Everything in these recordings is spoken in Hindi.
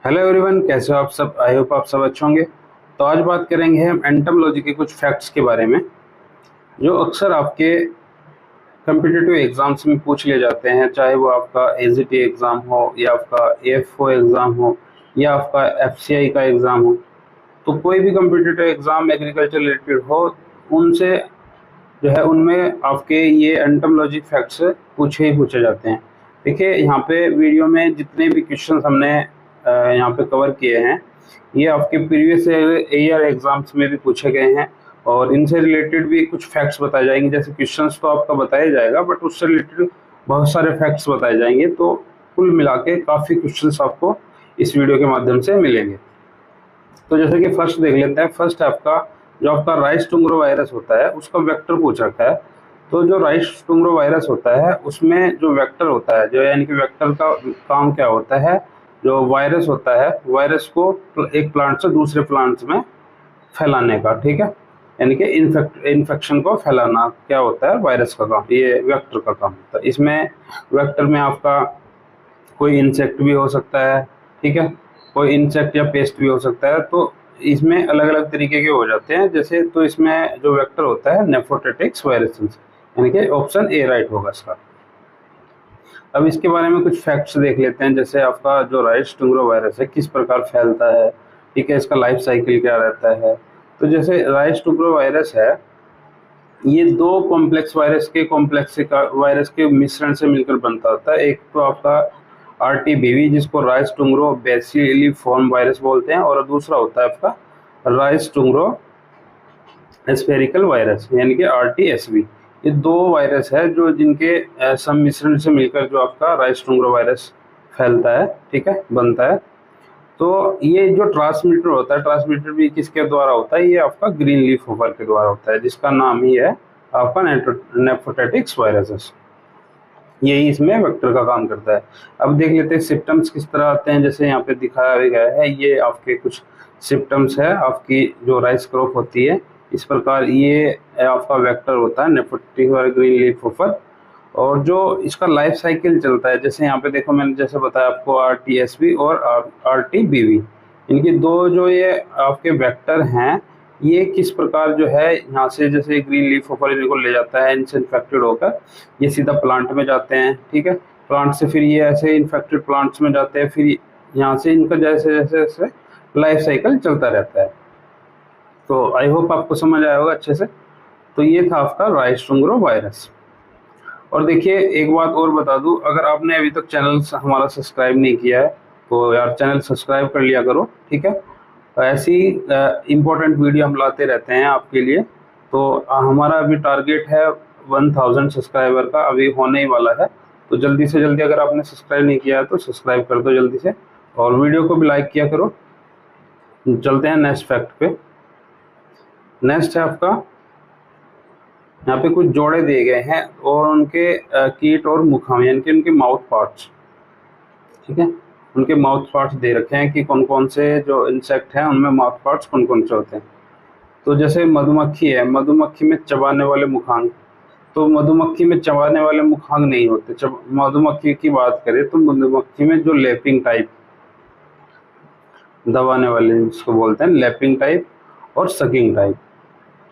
हेलो एवरीवन, कैसे हो आप सब। आई होप आप सब अच्छे होंगे। तो आज बात करेंगे हम एंटोमोलॉजी के कुछ फैक्ट्स के बारे में जो अक्सर आपके कम्पिटिटिव एग्जाम्स में पूछ लिए जाते हैं, चाहे वो आपका एजीटी एग्ज़ाम हो या आपका एएफओ एग्ज़ाम हो या आपका एफसीआई का एग्ज़ाम हो। तो कोई भी कम्पिटिटिव एग्ज़ाम एग्रीकल्चर रिलेटेड हो, उनसे जो है उनमें आपके ये एंटोमोलॉजी फैक्ट्स पूछे ही पूछे जाते हैं। देखिए, यहाँ पे वीडियो में जितने भी क्वेश्चंस हमने यहाँ पे कवर किए हैं, ये आपके प्रीवियस ईयर एग्जाम्स में भी पूछे गए हैं और इनसे रिलेटेड भी कुछ फैक्ट्स बताए जाएंगे। जैसे क्वेश्चंस तो आपका बताया जाएगा, बट उससे रिलेटेड बहुत सारे फैक्ट्स बताए जाएंगे। तो कुल मिला के काफ़ी क्वेश्चंस आपको इस वीडियो के माध्यम से मिलेंगे। तो जैसे कि फर्स्ट देख लेते हैं। फर्स्ट है आपका जो आपका राइस टुंग्रो वायरस होता है, उसका वेक्टर पूछ रखा है। तो जो राइस टुंग्रो वायरस होता है, उसमें जो वेक्टर होता है, जो यानी कि वेक्टर का काम क्या होता है, जो वायरस होता है, वायरस को एक प्लांट से दूसरे प्लांट्स में फैलाने का, ठीक है, यानी कि इन्फेक्शन को फैलाना क्या होता है, वायरस का काम, ये वेक्टर का काम होता है। इसमें वेक्टर में आपका कोई इंसेक्ट भी हो सकता है, ठीक है, कोई इंसेक्ट या पेस्ट भी हो सकता है। तो इसमें अलग अलग तरीके के हो जाते हैं। जैसे तो इसमें जो वेक्टर होता है नेफ्रोटेटिक्स वायरसेस, यानी कि ऑप्शन ए राइट होगा इसका। अब इसके बारे में कुछ फैक्ट्स देख लेते हैं। जैसे आपका जो राइस टुंग्रो वायरस है किस प्रकार फैलता है, ठीक है, इसका लाइफ साइकिल क्या रहता है। तो जैसे राइस टुंग्रो वायरस है, ये दो कॉम्प्लेक्स वायरस के मिश्रण से मिलकर बनता होता है। एक तो आपका आरटीबीवी, जिसको राइस टुंग्रो बेसिलिफॉर्म वायरस बोलते हैं, और दूसरा होता है आपका राइस टुंग्रो स्फेरिकल वायरस, यानी कि आरटीएसवी। ये दो वायरस है जो जिनके सम्मिश्रण से मिलकर जो आपका राइस टुंग्रो वायरस फैलता है, ठीक है, बनता है। तो ये जो ट्रांसमीटर होता है, ट्रांसमीटर भी किसके द्वारा होता है, ये आपका ग्रीन लीफ होपर के द्वारा होता है, जिसका नाम ही है आपका नेफ्रोटेटिक्स वायरसेस। यही इसमें वेक्टर का काम करता है। अब देख लेते हैं सिम्टम्स किस तरह आते हैं। जैसे यहाँ पे दिखाया गया है, ये आपके कुछ सिम्टम्स है आपकी जो राइस क्रॉप होती है। इस प्रकार ये आपका वेक्टर होता है नेफ्रोटेटिक ग्रीन लीफ होपर, और जो इसका लाइफ साइकिल चलता है, जैसे यहाँ पे देखो, मैंने जैसे बताया आपको आरटीएसबी और आरटीबीवी, इनकी दो जो ये आपके वेक्टर हैं, ये किस प्रकार जो है यहाँ से, जैसे ग्रीन लीफ होपर इनको ले जाता है, इनसे इन्फेक्टेड होकर ये सीधा प्लांट में जाते हैं, ठीक है। प्लांट से फिर ये ऐसे इन्फेक्टेड प्लांट्स में जाते हैं, फिर यहाँ से इनका जैसे जैसे जैसे लाइफ साइकिल चलता रहता है। तो आई होप आपको समझ आया होगा अच्छे से। तो ये था आपका राइस टुंग्रो वायरस। और देखिए, एक बात और बता दूं, अगर आपने अभी तक चैनल हमारा सब्सक्राइब नहीं किया है तो यार चैनल सब्सक्राइब कर लिया करो, ठीक है। ऐसी इम्पोर्टेंट वीडियो हम लाते रहते हैं आपके लिए। तो हमारा अभी टारगेट है 1000 सब्सक्राइबर का, अभी होने ही वाला है। तो जल्दी से जल्दी, अगर आपने सब्सक्राइब नहीं किया है तो सब्सक्राइब कर दो जल्दी से, और वीडियो को भी लाइक किया करो। चलते हैं नेक्स्ट फैक्ट पे। नेक्स्ट है आपका, यहाँ पे कुछ जोड़े दिए गए हैं और उनके कीट और मुखाम, यानी कि उनके माउथ पार्ट्स, ठीक है, उनके माउथ पार्ट्स दे रखे हैं कि कौन कौन से जो इंसेक्ट हैं उनमें माउथ पार्ट्स कौन कौन से होते हैं। तो जैसे मधुमक्खी है, मधुमक्खी में चबाने वाले मुखांग। तो मधुमक्खी में चबाने वाले मुखांग नहीं होते। मधुमक्खी की बात करें तो मधुमक्खी में जो लैपिंग टाइप, दबाने वाले जिसको बोलते हैं लैपिंग टाइप और सकिंग टाइप,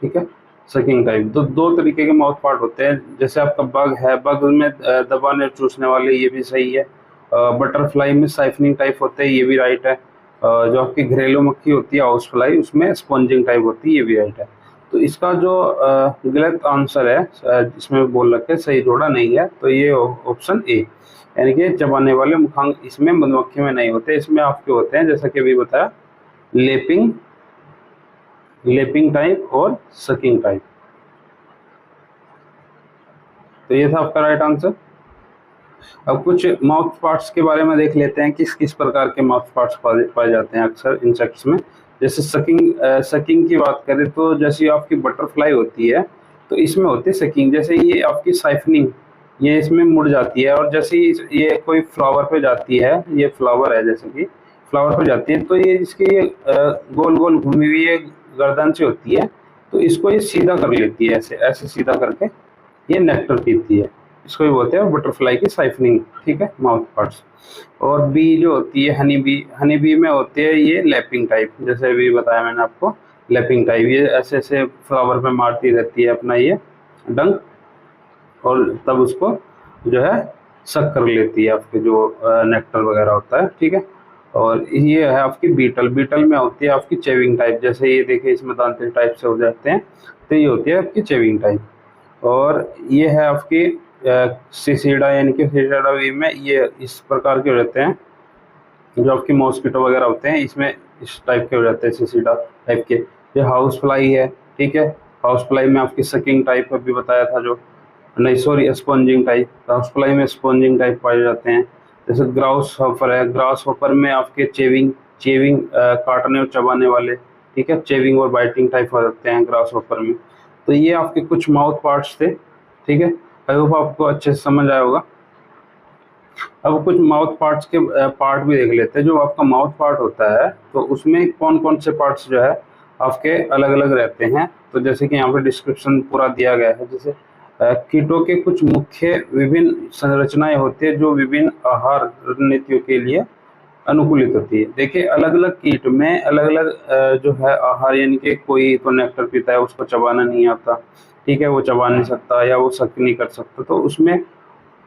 ठीक है। सकिंग टाइप दो तरीके के माउथ पार्ट होते हैं। जैसे आपका बग है, बग में दबाने चूसने वाले, ये भी सही है। बटरफ्लाई में साइफनिंग टाइप होते हैं, ये भी राइट है। जो आपकी घरेलू मक्खी होती है हाउस फ्लाई, उसमें स्पॉन्जिंग टाइप होती है, ये भी राइट है। तो इसका जो गलत आंसर है, इसमें बोल रखे सही जोड़ा नहीं है, तो ये ऑप्शन ए, यानी कि चबाने वाले मुखांग इसमें मधुमक्खी में नहीं होते। इसमें आपके होते हैं, जैसा कि अभी बताया, लेपिंग टाइप और सकिंग टाइप। तो ये था आपका राइट आंसर। अब कुछ माउथ पार्ट्स के बारे में देख लेते हैं, किस किस प्रकार के माउथ पार्ट्स पाए जाते हैं अक्सर इंसेक्ट्स में। जैसे सकिंग की बात करें तो जैसे आपकी बटरफ्लाई होती है, तो इसमें होती है सकिंग। जैसे ये आपकी साइफनिंग, ये इसमें मुड़ जाती है, और जैसे ये कोई फ्लावर पे जाती है, ये फ्लावर है, जैसे कि फ्लावर पे जाती है, तो ये इसके ये गोल गोल घूमी हुई ये गर्दन से होती है, तो इसको ये सीधा कर लेती है, ऐसे ऐसे सीधा करके ये नेक्टर पीती है। इसको भी बोलते हैं बटरफ्लाई की साइफनिंग, ठीक है, माउथ पार्ट्स। और बी जो होती है हनी बी में होती है ये लैपिंग टाइप, जैसे अभी बताया मैंने आपको, लैपिंग टाइप, ये ऐसे ऐसे फ्लावर पे मारती रहती है अपना ये डंक, और तब उसको जो है सक कर लेती है आपके जो नेक्टर वगैरह होता है, ठीक है। और ये है आपकी बीटल, बीटल में होती है आपकी चेविंग टाइप, जैसे ये देखिए इसमें दांते टाइप से हो जाते हैं, तो ये होती है आपकी चेविंग टाइप। और ये है आपकी सिसीडा, यानी कि सिसीडा वी में ये इस प्रकार के हो जाते हैं, जो आपकी मॉस्किटो वगैरह होते हैं इसमें इस टाइप के हो जाते हैं सिसीडा टाइप के। ये हाउस फ्लाई है, ठीक है, हाउस फ्लाई में आपकी सकिंग टाइप अभी बताया था जो, नहीं sorry sponging type, house fly में स्पॉन्जिंग टाइप पाए जाते हैं। जैसे ग्राउस हॉपर है, ग्रास हॉपर में आपके चेविंग चेविंग काटने और चबाने वाले, ठीक है, चेविंग और बाइटिंग टाइप हो जाते हैं ग्रास हॉपर में। तो ये आपके कुछ माउथ पार्ट्स थे, ठीक है, आई होप आपको अच्छे से समझ आया होगा। अब कुछ माउथ पार्ट्स के पार्ट भी देख लेते हैं। जो आपका माउथ पार्ट होता है तो उसमें कौन कौन से पार्ट्स जो है आपके अलग अलग रहते हैं, तो जैसे कि यहाँ पे डिस्क्रिप्शन पूरा दिया गया है। जैसे कीटों के कुछ मुख्य विभिन्न संरचनाएं होती है जो विभिन्न आहार रणनीतियों के लिए अनुकूलित होती है। देखिए अलग अलग कीट में अलग अलग जो है आहार, यानी कि कोई तो नेक्टर पीता है उसको चबाना नहीं आता, ठीक है, वो चबा नहीं सकता या वो सक नहीं कर सकता, तो उसमें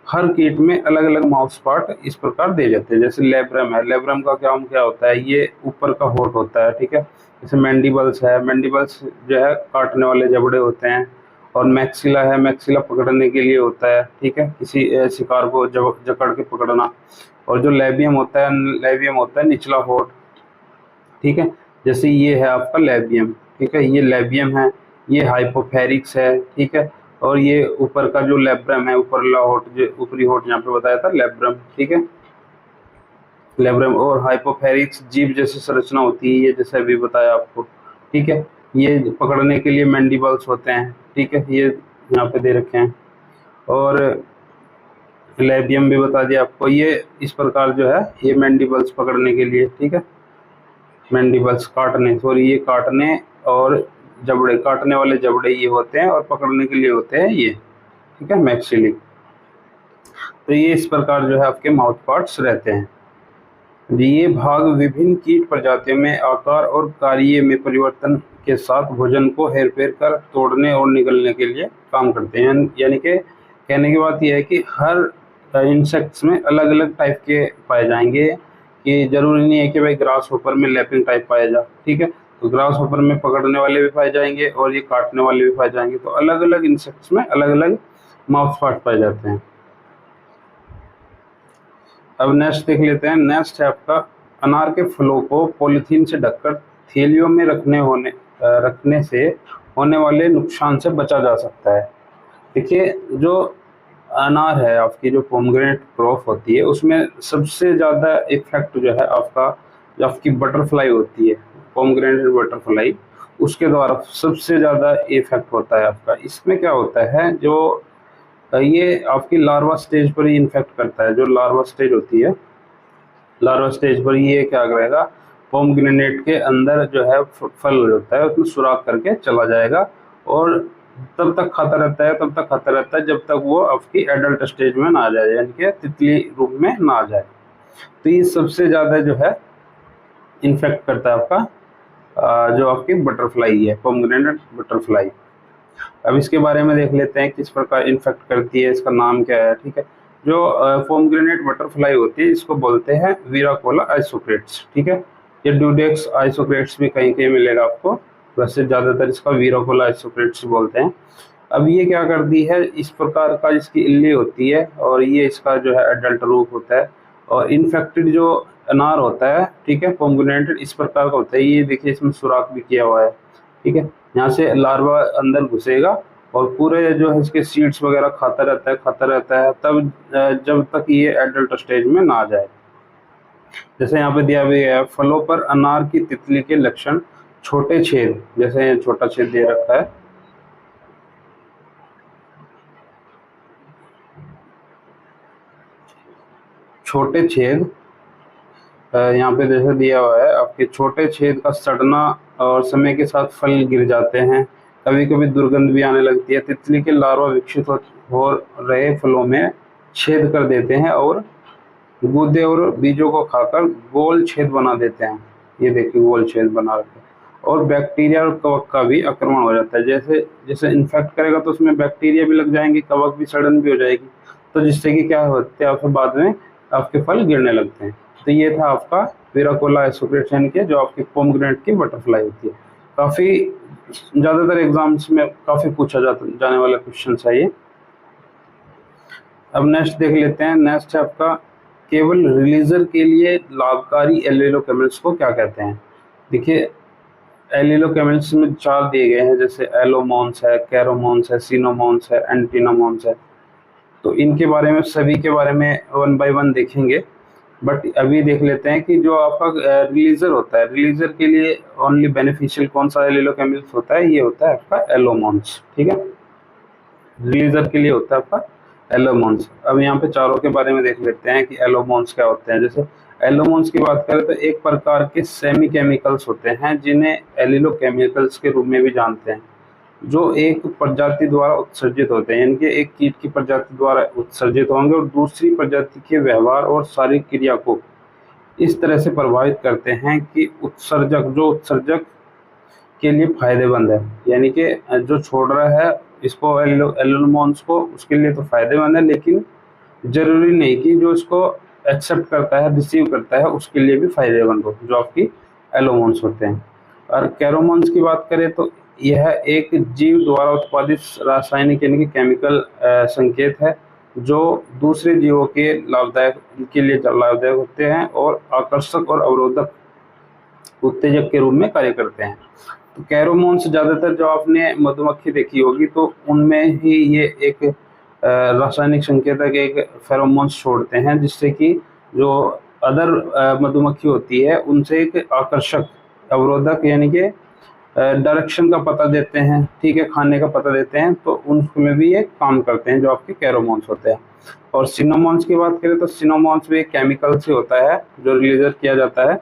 हर कीट में अलग अलग माउथ पार्ट इस प्रकार दे जाते हैं। जैसे लेब्रम है, लेब्रम का काम क्या होता है, ये ऊपर का होठ होता है, ठीक है। जैसे मैंडिबल्स है, मैंडिबल्स जो है काटने वाले जबड़े होते हैं। और मैक्सिला है, मैक्सिला पकड़ने के लिए होता है, ठीक है, किसी शिकार को जकड़ के पकड़ना। और जो लेबियम होता है, लेबियम होता है निचला होठ, ठीक है, जैसे ये है आपका लेबियम, ठीक है, ये लेबियम है। ये हाइपोफेरिक्स है, ठीक है। और ये ऊपर का जो लेब्रम है, ऊपरला होठ, जो ऊपरी होठ यहाँ पे बताया था लेब्रम, ठीक है, लेब्रम। और हाइपोफेरिक्स जीभ जैसी संरचना होती है, ये जैसे अभी बताया आपको, ठीक है। ये पकड़ने के लिए मैंडिबल्स होते हैं, ठीक है, ये यहाँ पे दे रखे हैं। और लेबियम भी बता दिया आपको, ये इस प्रकार जो है ये मैंडिबल्स पकड़ने के लिए, ठीक है, मैंडिबल्स काटने, सॉरी ये काटने और जबड़े, काटने वाले जबड़े ये होते हैं, और पकड़ने के लिए होते हैं ये, ठीक है, मैक्सिली। तो ये इस प्रकार जो है आपके माउथ पार्ट्स रहते हैं। ये भाग विभिन्न कीट प्रजातियों में आकार और कार्य में परिवर्तन के साथ भोजन को हेरफेर कर तोड़ने और निगलने के लिए काम करते हैं। यानी कि कहने की बात यह है कि हर इंसेक्ट्स में अलग अलग टाइप के पाए जाएंगे, कि जरूरी नहीं है कि भाई ग्रास होपर में लैपिंग टाइप पाया जा, ठीक है। तो ग्रास होपर में पकड़ने वाले भी पाए जाएंगे और ये काटने वाले भी पाए जाएंगे। तो अलग अलग इंसेक्ट्स में अलग अलग माउथ पार्ट पाए जाते हैं। अब नेक्स्ट देख लेते हैं। नेक्स्ट है आपका, अनार के फलों को पॉलीथीन से ढककर थैलियों में रखने से होने वाले नुकसान से बचा जा सकता है। देखिए जो अनार है आपकी, जो पोमग्रेनेट क्रॉप होती है, उसमें सबसे ज़्यादा इफेक्ट जो है आपका, जो आपकी बटरफ्लाई होती है, पोमग्रेनेट बटरफ्लाई, उसके द्वारा सबसे ज़्यादा इफेक्ट होता है आपका। इसमें क्या होता है, जो ये आपकी लार्वा स्टेज पर ही इन्फेक्ट करता है। जो लार्वा स्टेज होती है, लार्वा स्टेज पर ये क्या करेगा, पोमग्रेनेट के अंदर जो है फल होता है उसमें सुराख करके चला जाएगा, और तब तक खाता रहता है, तब तक खाता रहता है जब तक वो आपकी एडल्ट स्टेज में ना आ जाए, यानी कि तितली रूप में ना आ जाए। तो ये सबसे ज़्यादा जो है इन्फेक्ट करता है आपका जो आपकी बटरफ्लाई है, पोमग्रेनेट बटरफ्लाई। अब इसके बारे में देख लेते हैं किस प्रकार इन्फेक्ट करती है, इसका नाम क्या है, ठीक है। जो पोमग्रेनेट बटरफ्लाई होती है इसको बोलते हैं वीराकोला आइसोक्रेट्स, ठीक है। ये ड्यूडेक्स आइसोक्रेट्स भी कहीं कहीं मिलेगा आपको, वैसे ज़्यादातर इसका वीराकोला आइसोक्रेट्स बोलते हैं। अब ये क्या करती है, इस प्रकार का इसकी इल्ली होती है, और ये इसका जो है एडल्ट रूप होता है। और इन्फेक्टेड जो अनार होता है, ठीक है, पोमग्रेनेट इस प्रकार का होता है। ये देखिए इसमें सुराख भी किया हुआ है, ठीक है। यहाँ से लार्वा अंदर घुसेगा और पूरे जो है इसके सीड्स वगैरह खाता रहता है तब जब तक ये एडल्ट स्टेज में ना आ जाए। जैसे यहाँ पे दिया भी है, फलों पर अनार की तितली के लक्षण, छोटे छेद, जैसे छोटा छेद दे रखा है, छोटे छेद, यहाँ पे जैसे दिया हुआ है आपके छोटे छेद का सड़ना, और समय के साथ फल गिर जाते हैं, कभी कभी दुर्गंध भी आने लगती है। तितली के लार्वा विकसित हो रहे फलों में छेद कर देते हैं और गूदे और बीजों को खाकर गोल छेद बना देते हैं। ये देखिए गोल छेद बना रखे हैं। और बैक्टीरिया और कवक का भी आक्रमण हो जाता है। जैसे जैसे इन्फेक्ट करेगा तो उसमें बैक्टीरिया भी लग जाएंगे, कवक भी, सड़न भी हो जाएगी, तो जिससे कि क्या होते हैं, आपके बाद में आपके फल गिरने लगते हैं। तो ये था आपका विराकोला एसोप्रेशन के, जो आपकी पोमग्रेनेट की बटरफ्लाई होती है। काफ़ी ज़्यादातर एग्जाम्स में काफ़ी पूछा जाने वाला क्वेश्चन है ये। अब नेक्स्ट देख लेते हैं। नेक्स्ट है आपका केवल रिलीजर के लिए लाभकारी एलिलोकेमिल्स को क्या कहते हैं। देखिए एलिलोकेमिल्स में 4 दिए गए हैं, जैसे एलोमोन्स है, कैरोमोन्स है, सिनोमोन्स है, एंटीनोमोन्स है। तो इनके बारे में, सभी के बारे में 1 बाय 1 देखेंगे। बट अभी देख लेते हैं कि जो आपका रिलीजर होता है, रिलीजर के लिए ओनली बेनिफिशियल कौन सा एलिलोकेमिल्स होता है, ये होता है आपका एलोमोन्स। ठीक है, रिलीजर के लिए होता है आपका एलोमोन्स। अब यहाँ पे चारों के बारे में देख लेते हैं कि एलोमोन्स क्या होते हैं। जैसे एलोमोन्स की बात करें तो एक प्रकार के सेमी केमिकल्स होते हैं जिन्हें एलिलोकेमिकल्स के रूप में भी जानते हैं, जो एक प्रजाति द्वारा उत्सर्जित होते हैं, यानी कि एक कीट की प्रजाति द्वारा उत्सर्जित होंगे और दूसरी प्रजाति के व्यवहार और शारीरिक क्रिया को इस तरह से प्रभावित करते हैं कि उत्सर्जक के लिए फायदेमंद है। यानी कि जो छोड़ रहा है इसको, एलोमोन्स को, उसके लिए तो फायदेमंद है, लेकिन जरूरी नहीं कि जो इसको एक्सेप्ट करता है, रिसीव करता है, उसके लिए भी फायदेमंद हो, जो आपकी एलोमोन्स होते हैं। और कैरोमोन्स की बात करें तो यह एक जीव द्वारा उत्पादित रासायनिक यानी कि केमिकल संकेत है, जो दूसरे जीवों के लिए लाभदायक होते हैं और आकर्षक और अवरोधक उत्तेजक के रूप में कार्य करते हैं। तो कैरोमोन्स ज़्यादातर जो आपने मधुमक्खी देखी होगी तो उनमें ही ये एक रासायनिक संकेतक, एक फेरोमोन्स छोड़ते हैं, जिससे कि जो अदर मधुमक्खी होती है उनसे एक आकर्षक, अवरोधक यानी कि डायरेक्शन का पता देते हैं, ठीक है, खाने का पता देते हैं, तो उनमें भी ये काम करते हैं, जो आपके कैरोमोन्स होते हैं। और सिनोमोन्स की बात करें तो सिनोमोन्स भी एक केमिकल से होता है जो रिलीज किया जाता है।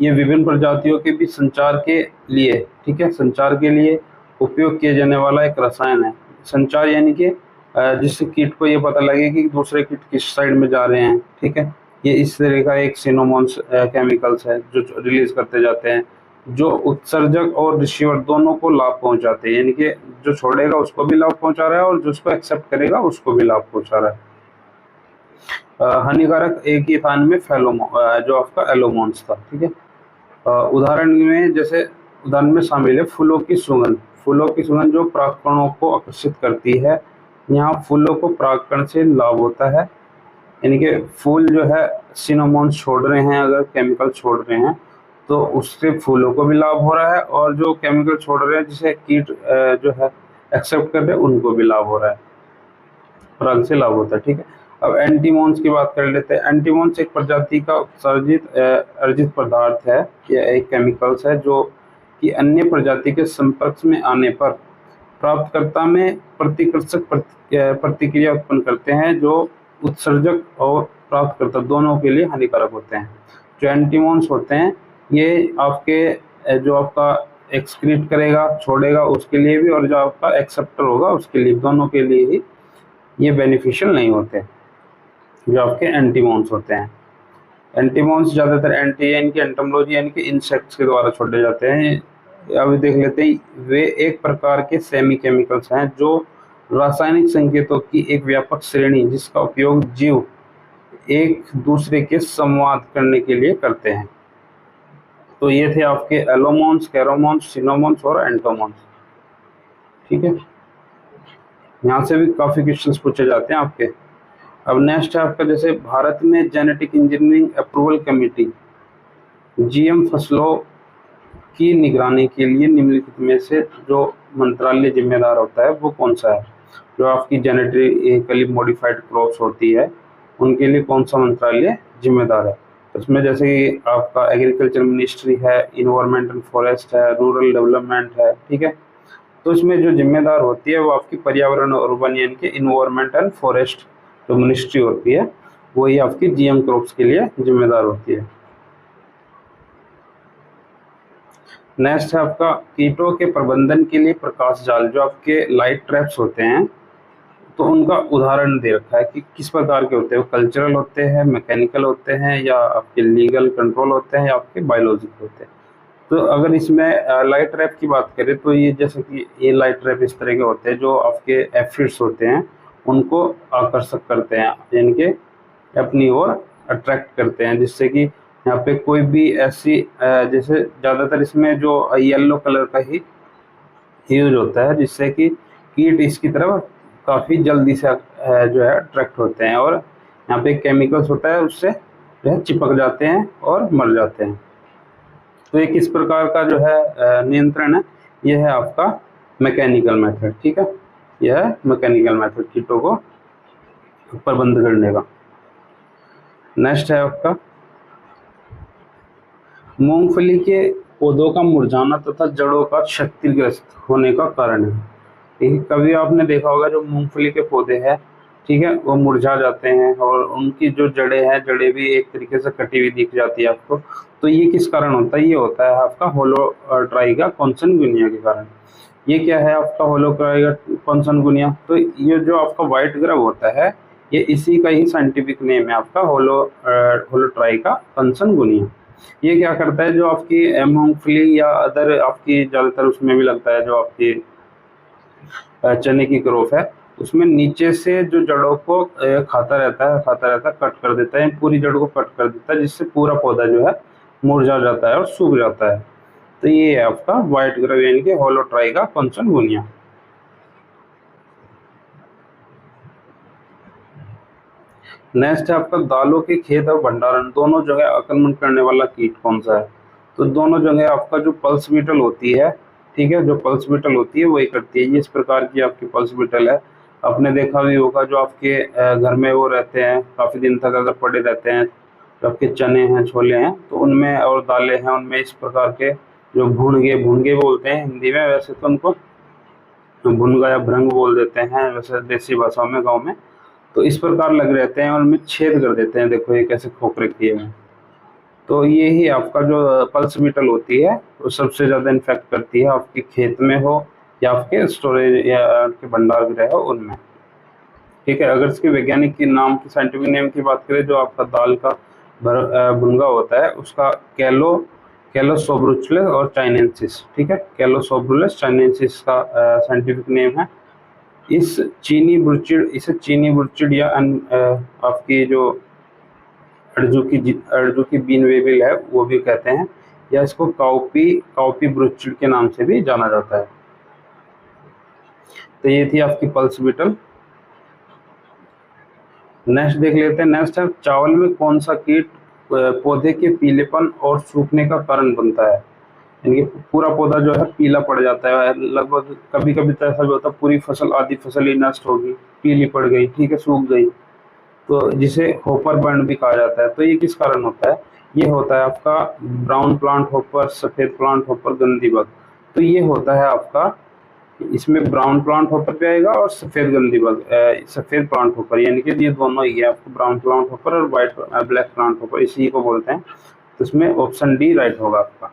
ये विभिन्न प्रजातियों के बीच संचार के लिए, ठीक है, संचार के लिए उपयोग किए जाने वाला एक रसायन है। संचार यानी कि जिससे कीट को ये पता लगे कि दूसरे कीट किस साइड में जा रहे हैं, ठीक है। ये इस तरह का एक सिनोमोन्स केमिकल्स है जो रिलीज करते जाते हैं, जो उत्सर्जक और रिसीवर दोनों को लाभ पहुंचाते हैं। यानी कि जो छोड़ेगा उसको भी लाभ पहुंचा रहा है और जो उसको एक्सेप्ट करेगा उसको भी लाभ पहुंचा रहा है। हानिकारक एक ही थान में जो आपका एलोमोन्स था, ठीक है। उदाहरण में शामिल है फूलों की सुगंध। फूलों की सुगंध जो परागकणों को आकर्षित करती है। यहाँ फूलों को परागकण से लाभ होता है, यानी कि फूल जो है सिनोमोन्स छोड़ रहे हैं, अगर केमिकल छोड़ रहे हैं तो उससे फूलों को भी लाभ हो रहा है, और जो केमिकल छोड़ रहे हैं जिसे कीट जो है एक्सेप्ट कर रहे हैं उनको भी लाभ हो रहा है, पराग से लाभ होता है, ठीक है। अब एंटीमोन्स की बात कर लेते हैं। एंटीमोन्स एक प्रजाति का अर्जित पदार्थ है, यह एक केमिकल्स है जो कि अन्य प्रजाति के संपर्क में आने पर प्राप्तकर्ता में प्रतिकर्षक प्रतिक्रिया उत्पन्न करते हैं, जो उत्सर्जक और प्राप्तकर्ता दोनों के लिए हानिकारक होते हैं। जो एंटीमोन्स होते हैं ये आपके जो आपका एक्सक्रीट करेगा, छोड़ेगा, उसके लिए भी, और जो आपका एक्सेप्टर होगा उसके लिए, दोनों के लिए ही ये बेनिफिशियल नहीं होते, जो आपके एंटीमोन्स होते हैं। एंटीमोन्स ज़्यादातर एंटोमोलॉजी यानी कि इंसेक्ट्स के द्वारा छोड़े जाते हैं। अभी देख लेते हैं। वे एक प्रकार के सेमी केमिकल्स हैं जो रासायनिक संकेतों की एक व्यापक श्रेणी, जिसका उपयोग जीव एक दूसरे के संवाद करने के लिए करते हैं। तो ये थे आपके एलोमोन्स, कैरोमोन्स, सिनोमोन्स और एंटोमोन्स, ठीक है। यहाँ से भी काफ़ी क्वेश्चंस पूछे जाते हैं आपके। अब नेक्स्ट है आपका, जैसे भारत में genetic engineering approval committee GM फसलों की निगरानी के लिए निम्नलिखित में से जो मंत्रालय जिम्मेदार होता है वो कौन सा है। जो आपकी जेनेटिकली मॉडिफाइड क्रॉप्स होती है उनके लिए कौन सा मंत्रालय जिम्मेदार है। तो इसमें जैसे कि आपका एग्रीकल्चर मिनिस्ट्री है, इन्वायरमेंट एंड फॉरेस्ट है, रूरल डेवलपमेंट है, ठीक है। तो इसमें जो जिम्मेदार होती है वो आपकी पर्यावरण और वन यानी कि इन्वायरमेंट एंड फॉरेस्ट जो मिनिस्ट्री होती है वही आपकी जीएम क्रॉप्स के लिए जिम्मेदार होती है। नेक्स्ट है आपका कीटों के प्रबंधन के लिए प्रकाश जाल, जो आपके लाइट ट्रैप्स होते हैं, तो उनका उदाहरण दे रखा है कि किस प्रकार के होते हैं। वो कल्चरल होते हैं, मैकेनिकल होते हैं, या आपके लीगल कंट्रोल होते हैं, या आपके बायोलॉजिकल होते हैं। तो अगर इसमें लाइट ट्रैप की बात करें तो ये जैसे कि ये लाइट ट्रैप इस तरह के होते हैं जो आपके एफिड्स होते हैं उनको आकर्षक करते हैं, यानी कि अपनी ओर अट्रैक्ट करते हैं, जिससे कि यहाँ पे कोई भी ऐसी जैसे ज़्यादातर इसमें जो येलो कलर का ही यूज होता है, जिससे कि कीट इसकी तरफ काफ़ी जल्दी से जो है अट्रैक्ट होते हैं, और यहाँ पे केमिकल्स होता है उससे जो है चिपक जाते हैं और मर जाते हैं। तो ये किस प्रकार का जो है नियंत्रण है, ये है आपका मैकेनिकल मेथड। ठीक है, यह है मैकेनिकल मेथड कीटों को प्रबंध करने का। नेक्स्ट है आपका मूंगफली के पौधों का मुरझाना तथा जड़ों का क्षतिग्रस्त होने का कारण है। देखिए, कभी आपने देखा होगा जो मूंगफली के पौधे हैं, ठीक है, वो मुरझा जाते हैं और उनकी जो जड़ें हैं, जड़ें भी एक तरीके से कटी हुई दिख जाती है आपको। तो ये किस कारण होता है? ये होता है आपका होलोट्राइगा कॉन्सनगुनिया के कारण। ये क्या है आपका होलोट्राइगा कॉन्सनगुनिया? तो ये जो आपका व्हाइट ग्रब होता है, ये इसी का ही साइंटिफिक नेम है आपका होलोट्राइगा कॉन्सनगुनिया। ये क्या करता है, जो आपकी मूंगफली या अदर आपकी ज़्यादातर उसमें भी लगता है, जो आपकी चने की क्रॉप है, उसमें नीचे से जो जड़ों को खाता रहता है, कट कर देता है, पूरी जड़ को कट कर देता है, जिससे पूरा पौधा जो है मुरझा जाता है और सूख जाता है। तो ये है आपका व्हाइट ग्रब यानी कि होलोट्राइगा कॉन्सनगुनिया। नेक्स्ट है आपका दालों के खेत और भंडारण दोनों जगह आक्रमण करने वाला कीट कौन सा है? तो दोनों जगह आपका जो पल्स बीटल होती है, ठीक है, जो पल्स बीटल होती है वही करती है। ये इस प्रकार की आपकी पल्स बीटल है। आपने देखा भी होगा जो आपके घर में वो रहते हैं काफ़ी दिन तक अगर पड़े रहते हैं, जो आपके चने हैं, छोले हैं, तो उनमें और दालें हैं, उनमें इस प्रकार के जो भुनगे भुनगे बोलते हैं हिंदी में, वैसे तो उनको भुनगा या भ्रंग बोल देते हैं वैसे देसी भाषाओं में, गाँव में। तो इस प्रकार लग रहते हैं और उनमें छेद कर देते हैं। देखो ये कैसे खोखरे किए हुए हैं। तो ये ही आपका जो पल्स बीटल होती है वो सबसे ज़्यादा इन्फेक्ट करती है, आपके खेत में हो या आपके स्टोरेज या आपके भंडार गृह हो उनमें। ठीक है, अगर इसके वैज्ञानिक के नाम की साइंटिफिक नेम की बात करें, जो आपका दाल का भुनगा होता है उसका कैलोसोब्रुचुलस और चाइनेंसिस, ठीक है, कैलोसोब्रुलस चाइनेंसिस का साइंटिफिक नेम है। इसे चीनी बुर्चिड या आपकी जो अर्जू की बीन वेबिल है वो भी कहते हैं, या इसको काउपी ब्रुचिड के नाम से भी जाना जाता है। तो ये थी आपकी पल्स बीटल। नेक्स्ट देख लेते हैं। नेक्स्ट है चावल में कौन सा कीट पौधे के पीलेपन और सूखने का कारण बनता है? यानी कि पूरा पौधा जो है पीला पड़ जाता है, लगभग कभी कभी तो ऐसा भी होता है पूरी फसल, आधी फसल ही नष्ट होगी, पीली पड़ गई, ठीक है, सूख गई, तो जिसे होपर बर्न भी कहा जाता है। तो ये किस कारण होता है? ये होता है आपका ब्राउन प्लांट होपर, सफ़ेद प्लांट होपर, गंदी बग। तो ये होता है आपका, इसमें ब्राउन प्लांट होपर भी आएगा और सफ़ेद गंदी बग, सफ़ेद प्लांट होपर, यानी कि ये दोनों ही है आपको, ब्राउन प्लांट होपर और ब्लैक प्लांट होपर, इसी को बोलते हैं। तो इसमें ऑप्शन डी राइट होगा आपका।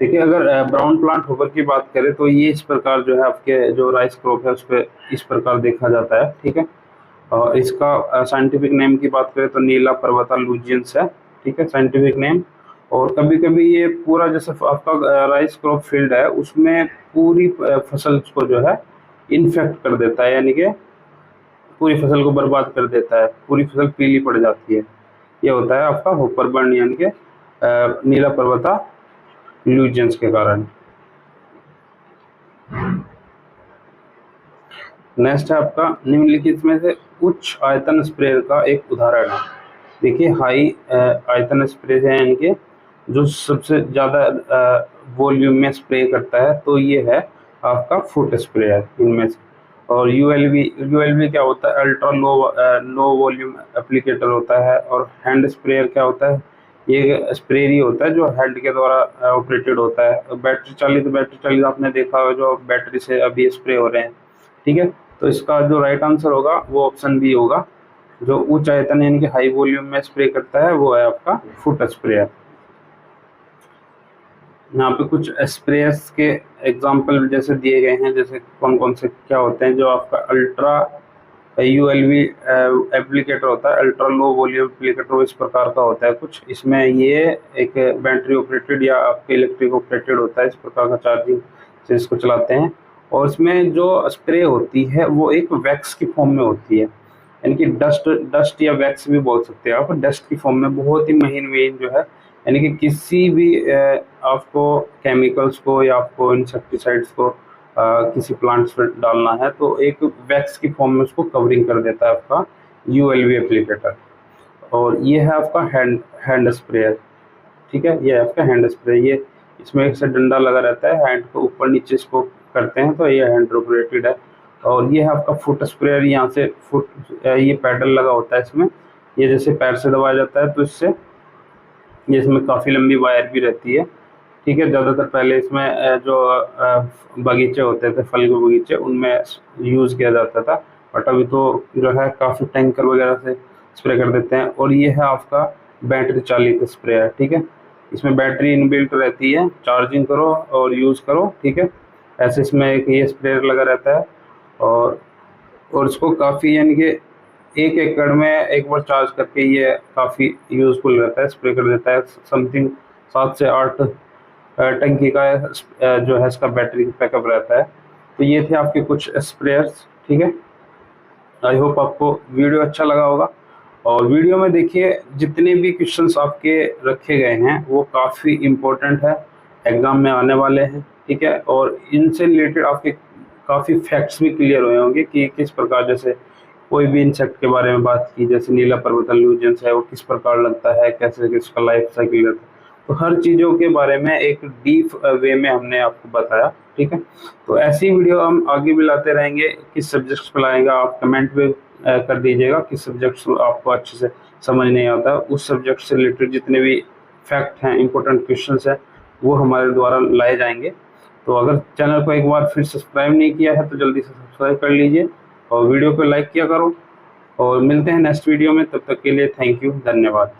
देखिए, अगर ब्राउन प्लांट होपर की बात करें तो ये इस प्रकार जो है आपके जो राइस क्रॉप है उस पर इस प्रकार देखा जाता है, ठीक है। और इसका साइंटिफिक नेम की बात करें तो नीला पर्वता लूजियंस है, ठीक है, साइंटिफिक नेम। और कभी कभी ये पूरा जैसे आपका राइस क्रॉप फील्ड है उसमें पूरी फसल को जो है इन्फेक्ट कर देता है, यानी कि पूरी फसल को बर्बाद कर देता है, पूरी फसल पीली पड़ जाती है। ये होता है आपका होपर बर्न यानी कि नीला पर्वता लूजियंस के कारण। नेक्स्ट है आपका निम्नलिखित में से उच्च आयतन स्प्रेयर का एक उदाहरण है। देखिए, हाई आयतन स्प्रे है यानी कि जो सबसे ज़्यादा वॉल्यूम में स्प्रे करता है, तो ये है आपका फुट स्प्रेयर इनमें से। और यूएलवी क्या होता है? अल्ट्रा लो वॉल्यूम एप्लीकेटर होता है। और हैंड स्प्रेयर क्या होता है? ये स्प्रेयर ही होता है जो हैंड के द्वारा ऑपरेटेड होता है। बैटरी चालित आपने देखा हो जो बैटरी से अभी स्प्रे हो रहे हैं, ठीक है। तो इसका जो राइट आंसर होगा वो ऑप्शन बी होगा। जो उच्च आयतन यानी कि हाई वॉल्यूम में स्प्रे करता है वो है आपका फुट स्प्रेयर। यहाँ पे कुछ स्प्रेयर्स के एग्जांपल जैसे दिए गए हैं, जैसे कौन कौन से क्या होते हैं। जो आपका अल्ट्रा यूएलवी एप्लीकेटर होता है, अल्ट्रा लो वॉल्यूम एप्लीकेटर, इस प्रकार का होता है कुछ। इसमें ये एक बैटरी ऑपरेटेड या आपके इलेक्ट्रिक ऑपरेटेड होता है, इस प्रकार का चार्जिंग से इसको चलाते हैं। और इसमें जो स्प्रे होती है वो एक वैक्स की फॉर्म में होती है, यानी कि डस्ट डस्ट या वैक्स भी बोल सकते हैं आप। डस्ट की फॉर्म में बहुत ही महीन महीन जो है, यानी कि किसी भी आपको केमिकल्स को या आपको इंसेक्टिसाइड्स को किसी प्लांट्स पर डालना है तो एक वैक्स की फॉर्म में उसको कवरिंग कर देता है आपका यूएलवी एप्लीकेटर। और ये है आपका हैंड स्प्रेयर, ठीक है। ये है आपका हैंड स्प्रे। ये इसमें एक से डंडा लगा रहता है, हैंड को ऊपर नीचे इसको करते हैं तो ये हैंड ऑपरेटेड है। और ये है आपका फुट स्प्रेयर। यहाँ से फुट ये पैडल लगा होता है इसमें, ये जैसे पैर से दबाया जाता है तो इससे ये इसमें काफ़ी लंबी वायर भी रहती है, ठीक है। ज़्यादातर पहले इसमें जो बगीचे होते थे, फल के बगीचे, उनमें यूज़ किया जाता था। बट अभी तो जो है काफ़ी टैंकर वगैरह से स्प्रे कर देते हैं। और ये है आपका बैटरी चालित स्प्रे है, ठीक है। इसमें बैटरी इनबिल्ट रहती है, चार्जिंग करो और यूज़ करो, ठीक है। ऐसे इसमें एक ये स्प्रेयर लगा रहता है। और इसको काफ़ी, यानी कि 1 एकड़ में एक बार चार्ज करके ये काफ़ी यूज़फुल रहता है, स्प्रे कर देता है। समथिंग 7 से 8 टंकी का जो है इसका बैटरी बैकअप रहता है। तो ये थे आपके कुछ स्प्रेयर्स, ठीक है। आई होप आपको वीडियो अच्छा लगा होगा। और वीडियो में देखिए जितने भी क्वेश्चंस आपके रखे गए हैं वो काफ़ी इम्पोर्टेंट है, एग्ज़ाम में आने वाले हैं, ठीक है। और इनसे रिलेटेड आपके काफ़ी फैक्ट्स भी क्लियर हुए होंगे कि किस प्रकार, जैसे कोई भी इंसेक्ट के बारे में बात की, जैसे नीला पर्वतन ल्यूजेंस है वो किस प्रकार लगता है, कैसे इसका लाइफ साइकिल रहता है। तो हर चीज़ों के बारे में एक डीप वे में हमने आपको बताया, ठीक है। तो ऐसी वीडियो हम आगे भी लाते रहेंगे। किस सब्जेक्ट्स पे लाएगा आप कमेंट में कर दीजिएगा। किस सब्जेक्ट्स आपको अच्छे से समझ नहीं आता, उस सब्जेक्ट से रिलेटेड जितने भी फैक्ट हैं, इंपॉर्टेंट क्वेश्चंस हैं, वो हमारे द्वारा लाए जाएंगे। तो अगर चैनल को एक बार फिर सब्सक्राइब नहीं किया है तो जल्दी से सब्सक्राइब कर लीजिए और वीडियो को लाइक किया करो। और मिलते हैं नेक्स्ट वीडियो में, तब तक के लिए थैंक यू, धन्यवाद।